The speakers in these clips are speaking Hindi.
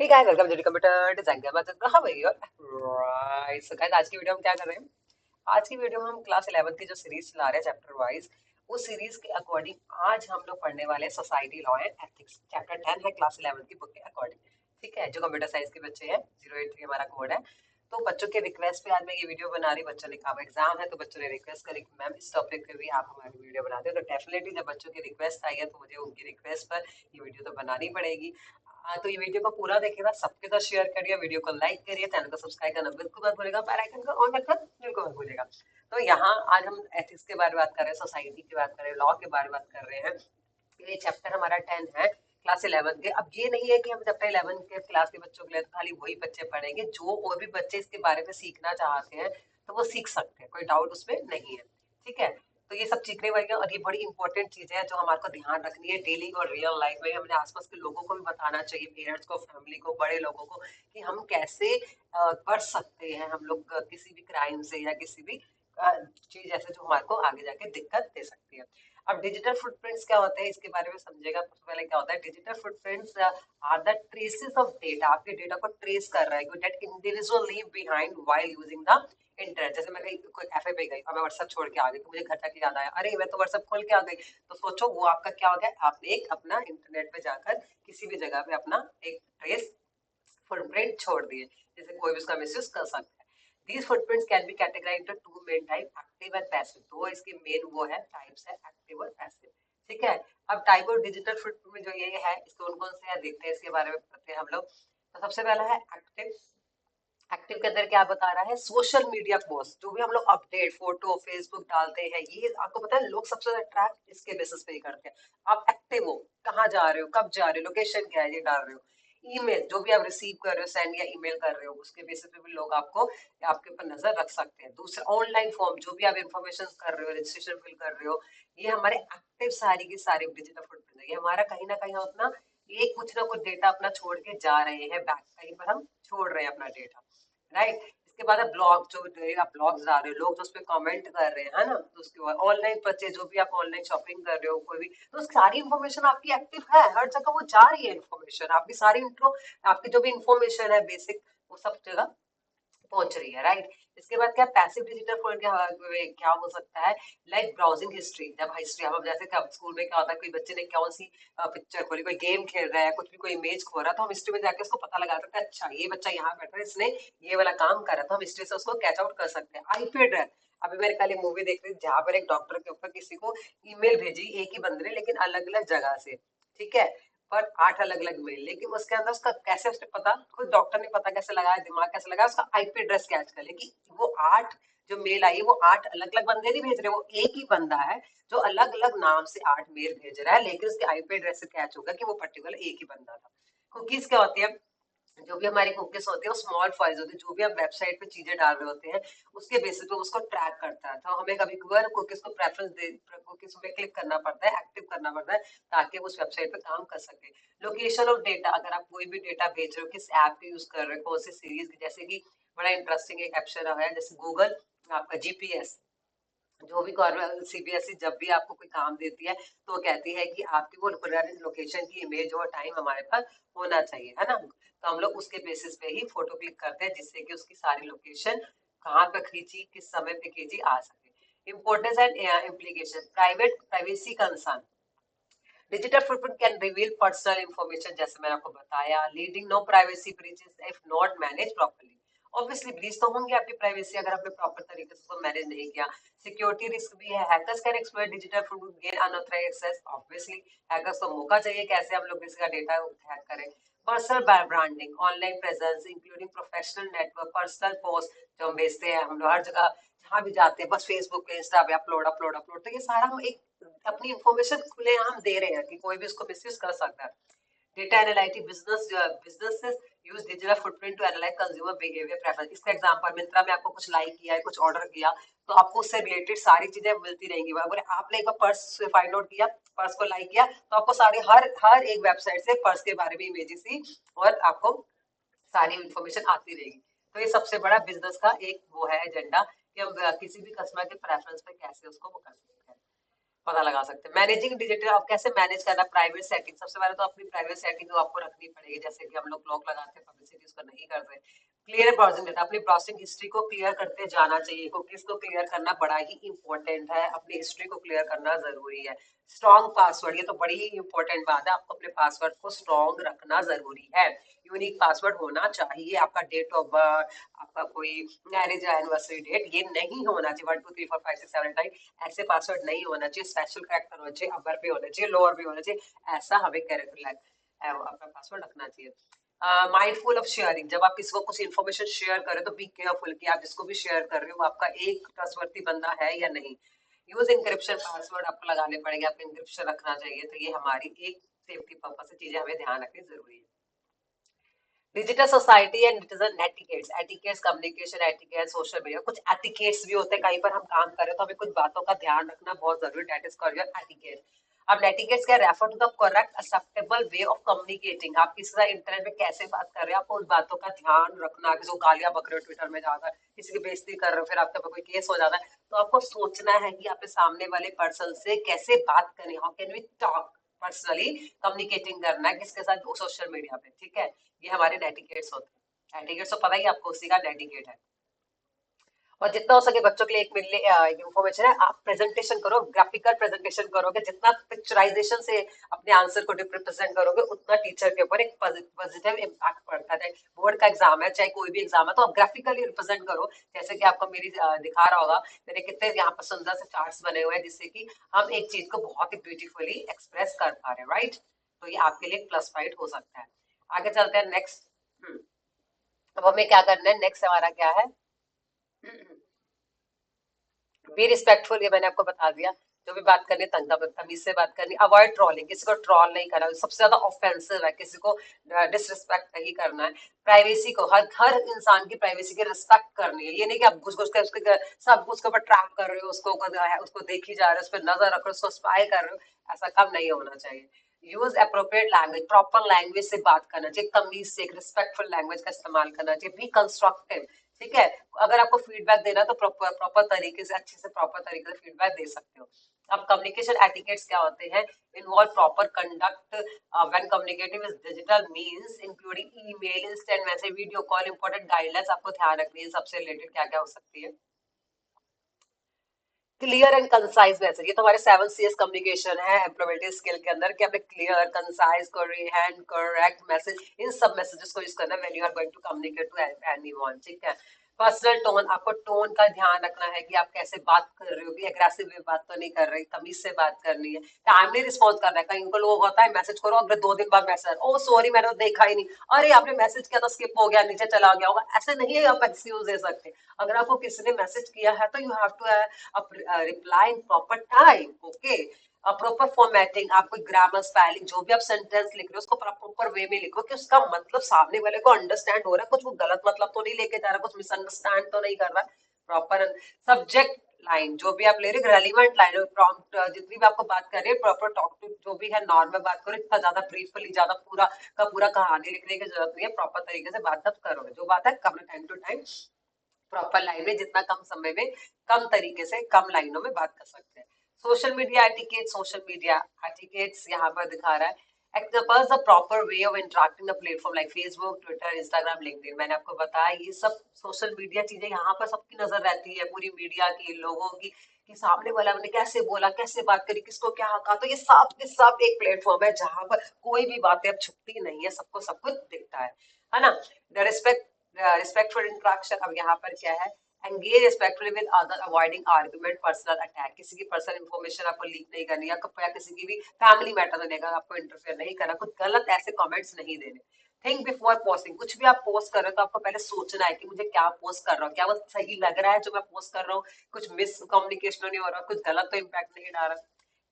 Hey guys, welcome to the Computer Design Game. How are you? Right. So guys, आज की वीडियो में क्या कर रहे हैं? आज की वीडियो में हम क्लास 11 की जो सीरीज चला रहे हैं चैप्टर वाइज, उस सीरीज के अकॉर्डिंग आज हम लोग पढ़ने वाले हैं society law and ethics. Chapter 10 है क्लास 11 की बुक के अकॉर्डिंग। ठीक है, जो कंप्यूटर साइंस के बच्चे हैं, 083 हमारा कोड है। तो बच्चों के रिक्वेस्ट पे आज मैं ये वीडियो बना रही। बच्चों ने कहा एग्जाम है, तो बच्चों ने रिक्वेस्ट करी कि मैम इस टॉपिक पे भी आप हमारी वीडियो बना दो। तो डेफिनेटली जब बच्चों की रिक्वेस्ट आई है तो मुझे उनकी रिक्वेस्ट पर ये वीडियो तो बनानी पड़ेगी। हाँ, तो ये वीडियो को पूरा देखिएगा, सबके साथ शेयर करिए, वीडियो को लाइक करिए, चैनल को सब्सक्राइब करना बिल्कुल मत भूलिएगा, बेल आइकन को ऑन रखना बिल्कुल मत भूलिएगा। तो यहाँ आज हम एथिक्स के बारे में बात कर रहे हैं, सोसाइटी की बात कर रहे हैं, लॉ के बारे में बात कर रहे हैं। ये चैप्टर हमारा 10 है क्लास 11 के। अब ये नहीं है कि हम चैप्टर 11 के क्लास के बच्चों के लिए तो खाली वही बच्चे पढ़ेंगे, जो और भी बच्चे इसके बारे में सीखना चाहते हैं तो वो सीख सकते हैं, कोई डाउट उसमें नहीं है। ठीक है, तो ये सब सीखने वाली और ये बड़ी इंपॉर्टेंट चीजें हैं जो हमारे को ध्यान रखनी है डेली और रियल लाइफ में। हमने आसपास के लोगों को भी बताना चाहिए, पेरेंट्स को, फैमिली को, बड़े लोगों को, कि हम कैसे बच सकते हैं हम लोग किसी भी क्राइम से या किसी भी चीज ऐसे जो हमारे को आगे जाके दिक्कत दे सकती है। अब डिजिटल फुटप्रिंट्स क्या होते हैं इसके बारे में समझेगा। सबसे पहले क्या होता है, digital footprints are the traces of data. आपके डेटा को ट्रेस कर रहा है that individual leave behind while using the internet. जैसे मैं कहीं कोई कैफे पे गई और मैं व्हाट्सएप छोड़ के आ गई, तो मुझे घर जाके याद आया, अरे मैं तो व्हाट्सएप खोल के आ गई। तो सोचो वो आपका क्या हो गया, आपने एक अपना इंटरनेट पे जाकर किसी भी जगह पे अपना एक ट्रेस फुटप्रिंट छोड़ दिए, जिससे कोई भी उसका मिसयूज कर सकता है। These footprints can be categorized into two main type, active and passive। दो इसके मेन वो है टाइप्स है, एक्टिव और पैसिव। ठीक है, अब टाइप ऑफ डिजिटल फुटप्रिंट में जो ये है, इसके कौन कौन से हैं देखते हैं, इसके बारे में पढ़ते हैं हम लोग। तो सबसे पहला है एक्टिव। एक्टिव के अंदर क्या बता रहा है, सोशल मीडिया पोस्ट, जो भी हम लोग अपडेट फोटो फेसबुक डालते हैं, ये आपको पता है लोग सबसे ज्यादा ट्रैक इसके बेसिस पे ही करते हैं। आप एक्टिव हो, कहाँ जा रहे हो, कब जा रहे हो, लोकेशन क्या है, ये डाल रहे हो। ईमेल जो भी आप रिसीव कर रहे हो, सेंड या ईमेल कर रहे हो, उसके बेसिस पे भी लोग आपको आपके ऊपर नजर रख सकते हैं। दूसरा ऑनलाइन फॉर्म, जो भी आप इन्फॉर्मेशन कर रहे हो, रजिस्ट्रेशन फिल कर रहे हो, ये हमारे एक्टिव सारी की सारी डिजिटल फुटप्रिंट है। ये हमारा कहीं ना कहीं अपना ये कुछ ना कुछ डेटा अपना छोड़ के जा रहे हैं, बैक कहीं पर हम छोड़ रहे हैं अपना डेटा। राइट, इसके बाद है ब्लॉग, जो आप ब्लॉग्स आ रहे हो, लोग जो उस पर कमेंट कर रहे हैं, है ना। तो उसके बाद ऑनलाइन परचेज, जो भी आप ऑनलाइन शॉपिंग कर रहे हो कोई भी, तो सारी इन्फॉर्मेशन आपकी एक्टिव है, हर जगह वो जा रही है इन्फॉर्मेशन आपकी, सारी इंट्रो आपकी जो भी इन्फॉर्मेशन है बेसिक, वो सब जगह पहुंच रही है। राइट, इसके बाद क्या पैसिव डिजिटल फॉर्म क्या हो सकता है, लाइक ब्राउजिंग हिस्ट्री। जब हिस्ट्री हम जैसे कब स्कूल में क्या होता है, कोई बच्चे ने कौन सी पिक्चर खोली, कोई गेम खेल रहा है, कुछ भी कोई इमेज खो रहा है, तो हम हिस्ट्री में जाके उसको पता लगा सकते हैं, अच्छा ये बच्चा यहाँ बैठा है, इसने ये वाला काम करा, तो हम हिस्ट्री से उसको कैच आउट कर सकते हैं। आईपी एड्रेस, अभी मैंने कल एक मूवी देख रही थी जहां पर एक डॉक्टर के ऊपर किसी को ईमेल भेजी, एक ही बंदे ने, लेकिन अलग अलग जगह से। ठीक है, पर 8 अलग-अलग मेल, लेकिन उसके अंदर उसका कैसे उसने पता, खुद डॉक्टर ने पता कैसे लगाया, दिमाग कैसे लगाया, उसका आईपी एड्रेस कैच कर ले कि वो 8 जो मेल आई है वो 8 अलग-अलग बंदे नहीं भेज रहे, वो एक ही बंदा है जो अलग-अलग नाम से 8 मेल भेज रहा है, लेकिन उसके आईपी एड्रेस से कैच होगा कि वो पर्टिकुलर एक ही बंदा था। कुकीज क्या होती है, जो भी हमारी कुकीज होती है वो स्मॉल फाइल्स होती है, जो भी हम वेबसाइट पे चीजें डाल रहे होते हैं उसके बेसिस पे उसको ट्रैक करता है। तो हमें कभी कभार कुकीज को प्रेफरेंस दे, कुकीज पे क्लिक करना पड़ता है, एक्टिव करना पड़ता है, ताकि उस वेबसाइट पे काम कर सके। लोकेशन ऑफ डेटा, अगर आप कोई भी डेटा भेज रहे हो, किस ऐप पे यूज कर रहे हो, कौन सी सीरीज, जैसे कि बड़ा इंटरेस्टिंग एक ऑप्शन है जैसे गूगल आपका जीपीएस। जो भी गवर्नमेंट सीबीएसई जब भी आपको कोई काम देती है तो वो कहती है कि आपकी वो लोकेशन की इमेज और टाइम हमारे पास होना चाहिए, है ना। तो हम लोग उसके बेसिस पे ही फोटो क्लिक करते हैं, जिससे कि उसकी सारी लोकेशन कहाँ पर खींची, किस समय पे खींची आ सके। Importance and implication, private privacy concern, digital footprint can reveal personal information, जैसे मैंने आपको बताया, leading no privacy breaches if not manage properly. Obviously breach तो होंगे आपकी प्राइवेसी अगर आपने प्रॉपर तरीके से उसको मैनेज नहीं किया। सिक्योरिटी रिस्क भी है, hackers can exploit digital footprint gain unauthorised access. Obviously hackers को मौका चाहिए कैसे हम लोग किसी का डेटा हैक करें। Personal branding, online presence including professional network, personal post जो हम भेजते हैं, हम लोग हर जगह जहाँ भी जाते हैं बस फेसबुक पे इंस्टा पे अपलोड अपलोड अपलोड, तो ये सारा हम एक अपनी इंफॉर्मेशन खुलेआम दे रहे हैं कि कोई भी उसको मिसयूज कर सकता है। Data analytic, businesses use digital footprint to analyse consumer behaviour preference. इसका एग्जांपल, मिंत्रा में आपको कुछ लाइक किया है, कुछ ऑर्डर किया, तो आपको उससे रिलेटेड सारी चीजें मिलती रहेंगी। अगर आपने एक बार पर्स फाइंड आउट किया, पर्स को लाइक किया, तो आपको सारी हर हर एक वेबसाइट से पर्स के बारे में इमेजेस ही और आपको सारी इंफॉर्मेशन आती रहेगी। तो ये सबसे बड़ा बिजनेस का एक वो है एजेंडा कि हम किसी भी कस्टमर के प्रेफरेंस पे कैसे उसको वो कर सकते हैं। पता लगा सकते हैं। मैनेजिंग डिजिटल, आप कैसे मैनेज करना प्राइवेट सेटिंग, सबसे पहले तो अपनी प्राइवेट सेटिंग आपको रखनी पड़ेगी, जैसे कि हम लोग लॉक लगाते हैं, पब्लिसिटी उसको नहीं करते। क्लियर ब्राउजिंग डेटा, अपनी ब्राउजिंग हिस्ट्री को क्लियर करते जाना चाहिए, कुकीज को क्लियर करना बड़ा ही इंपॉर्टेंट है, अपनी हिस्ट्री को क्लियर करना जरूरी है। स्ट्रॉन्ग पासवर्ड, ये तो बड़ी ही इंपॉर्टेंट बात है, आपको अपने पासवर्ड को स्ट्रॉन्ग रखना जरूरी है। यूनिक पासवर्ड होना चाहिए, आपका डेट ऑफ बर्थ, आपका कोई मैरिज एनिवर्सरी डेट, ये नहीं होना चाहिए 1 2 3 4 5 6 7 8 ऐसे पासवर्ड नहीं होना चाहिए। स्पेशल कैरेक्टर होना चाहिए, अपर भी होना चाहिए, लोअर भी होना चाहिए, ऐसा हमें कैरेक्टर अपना पासवर्ड रखना चाहिए। माइंडफुल ऑफ शेयरिंग, जब आप किसी को कुछ इन्फॉर्मेशन शेयर करें तो बी केयरफुल कि आप जिसको भी शेयर कर रहे हो आपका एक ट्रस्टवर्दी बंदा है या नहीं। यूज इंक्रिप्शन पासवर्ड आपको लगाने पड़ेंगे, आपको इंक्रिप्शन रखना चाहिए, तो ये हमारी एक सेफ्टी पर्पज से चीजें हमें ध्यान रखनी जरूरी है। Digital society and digital etiquettes, etiquettes communication etiquette, social media, कुछ एटिकेट्स भी होते हैं, कहीं पर हम काम करें तो हमें कुछ बातों का ध्यान रखना बहुत जरूरी है, that is called your etiquette. अब एटिकेट्स क्या, refer to the correct acceptable way of communicating, आप किसी से इंटरनेट में कैसे बात कर रहे हैं, आपको उस बातों का ध्यान रखना, किसी को गालियां बक रहे हो ट्विटर में जाकर, किसी की बेइज्जती कर रहे हो, फिर आपके ऊपर कोई केस हो जाता है, तो आपको सोचना है कि आपके सामने वाले पर्सन से कैसे बात करें, how can we talk personally, communicating करना है किसके साथ, सोशल मीडिया पे, ठीक है। ये हमारे डेडिकेट्स होते हैं, डेडिकेट्स तो पता ही आपको, उसी का डेडिकेट है। और जितना हो सके बच्चों के लिए एक मिलने इन्फॉर्मेशन है, आप प्रेजेंटेशन करो, ग्राफिकल प्रेजेंटेशन करोगे, जितना पिक्चराइजेशन से अपने आंसर को रिप्रेजेंट करोगे उतना टीचर के ऊपर एक पॉजिटिव इम्पैक्ट पड़ता है। बोर्ड का एग्जाम है चाहे कोई भी एग्जाम है, तो आप ग्राफिकली रिप्रेजेंट करो, जैसे कि आपको मेरी दिखा रहा होगा, मैंने कितने यहाँ पर सुंदर से चार्ट्स बने हुए हैं जिससे कि हम एक चीज को बहुत ही ब्यूटीफुली एक्सप्रेस कर पा रहे हैं, राइट। तो ये आपके लिए प्लस पॉइंट हो सकता है। आगे चलते हैं नेक्स्ट। अब हमें क्या करना है, नेक्स्ट हमारा क्या है, बी रिस्पेक्टफुल, ये मैंने आपको बता दिया, जो भी बात करनी है तमीज से बात करनी, अवॉइड ट्रोलिंग, किसी को ट्रोल नहीं करना, सबसे ज्यादा ऑफेंसिव है, किसी को डिसरिस्पेक्ट नहीं करना है। प्राइवेसी को, हर हर इंसान की प्राइवेसी की रिस्पेक्ट करनी है, ये नहीं कि आप घुस घुस कर उसके सब उसके ऊपर ट्रैक कर रहे हो, उसको देखी जा रहे हो, उस पर नजर रख रहे हो, उसको स्पाई कर रहे हो, ऐसा काम नहीं होना चाहिए। Use appropriate language, proper language से बात करना चाहिए, तमीज से एक रिस्पेक्टफुल लैंग्वेज का इस्तेमाल करना चाहिए। बी कंस्ट्रक्टिव, ठीक है, अगर आपको फीडबैक देना तो प्रॉपर प्रॉपर तरीके से, अच्छे से प्रॉपर तरीके से फीडबैक दे सकते हो। अब कम्युनिकेशन एटिकेट्स क्या होते हैं, involve proper conduct when communicating with digital means including email, instant message, video call, important guidelines आपको ध्यान रखनी है, सबसे रिलेटेड क्या क्या हो सकती है। क्लियर एंड कंसाइज मैसेज, ये तो हमारे 7 Cs कम्युनिकेशन है एम्प्लॉयमेंट स्किल के अंदर, कि हमें clear, concise, coherent, correct message, इन सब मैसेजेस को यूज करना when you are going to communicate to anyone, ठीक है। पर्सनल टोन, आपको टोन का ध्यान रखना है कि आप कैसे बात कर रहे हो, कि एग्रेसिव वे बात तो नहीं कर रही, तमीज से बात करनी है, टाइमली रिस्पॉन्स करना है। कहीं उनको लोग होता है मैसेज करो अगले 2 दिन बाद मैसेज, ओ सॉरी मैंने तो देखा ही नहीं, अरे आपने मैसेज किया तो स्किप हो गया, नीचे चला गया होगा, ऐसे नहीं है आप एक्सक्यूज दे सकते। अगर आपको किसी ने मैसेज किया है तो you have to reply in proper time, okay. Proper formatting, आपको ग्रामर, स्पेलिंग, जो भी आप सेंटेंस लिख रहे हो उसको प्रॉपर वे में लिखो कि उसका मतलब सामने वाले को अंडरस्टैंड हो रहा है, कुछ वो गलत मतलब तो नहीं लेके जा रहा, कुछ मिसअंडरस्टैंड तो नहीं कर रहा। प्रॉपर सब्जेक्ट लाइन, जो भी आप ले रहे रेलिवेंट लाइन, प्रॉम्प्ट, जितनी भी आपको बात कर रहे हैं प्रॉपर टॉक टू, जो भी है नॉर्मल बात करो, इतना ज्यादा ब्रीफली ज्यादा पूरा का पूरा कहानी लिखने की जरूरत नहीं है, प्रॉपर तरीके से बात तब करोगे, जो बात है कम time to time, proper line में, जितना कम समय में कम तरीके से कम लाइनों में बात कर सकते हैं। Social media etiquette, social media etiquettes यहाँ पर दिखा रहा है, except the proper way of interacting the platform like Facebook, Twitter, Instagram, LinkedIn, मैंने आपको बताया ये सब सोशल मीडिया चीजें, यहाँ पर सबकी नजर रहती है, पूरी मीडिया की, लोगों की, कि सामने वाला ने कैसे बोला, कैसे बात करी, किसको क्या कहा, तो ये सब के सब एक प्लेटफॉर्म है जहां पर कोई भी बातें अब छुपती नहीं है, सबको सब कुछ दिखता है ना। रिस्पेक्ट, रिस्पेक्टफुल इंटरेक्शन, अब यहाँ पर क्या है, engage respectfully with other, avoiding argument, personal attack, किसी की पर्सनल इंफॉर्मेशन आपको लीक नहीं करनी, या किसी की भी फैमिली मैटर में लेकर आपको इंटरफेयर नहीं करना, कुछ गलत ऐसे कमेंट्स नहीं देने। थिंक बिफोर पोस्टिंग, कुछ भी आप पोस्ट कर रहे हो तो आपको पहले सोचना है कि मुझे क्या पोस्ट कर रहा हूँ, क्या वो सही लग रहा है जो मैं पोस्ट कर रहा हूँ, कुछ मिस कम्युनिकेशन नहीं हो रहा, कुछ गलत तो इम्पैक्ट नहीं डाल रहा।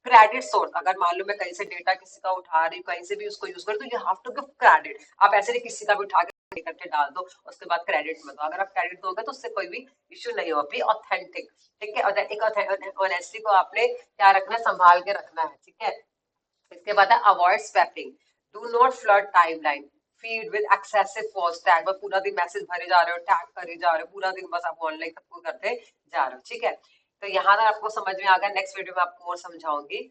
क्रेडिट सोर्स, अगर मान लो मैं कहीं से डेटा किसी का उठा रही हूँ, कहीं से भी उसको यूज कर, तो you have to give credit, आप ऐसे नहीं किसी का भी उठा के करके डाल दो उसके बाद क्रेडिट मत दो, अगर आप क्रेडिट दोगे तो उससे कोई भी इश्यू नहीं होगा। बी ऑथेंटिक, ठीक है, और एक ऑनेस्टी को आपने क्या रखना है, संभाल के रखना है, ठीक है। इसके बाद है avoid swapping, do not flood timeline, feed with excessive post tag, पूरा दिन मैसेज भरे जा रहे हो, टैग करे जा रहे हो, पूरा दिन बस आप ऑनलाइन सबको करते जा रहे हो, ठीक है। तो यहाँ तक आपको समझ में आ गया, नेक्स्ट वीडियो में आपको और समझाऊंगी।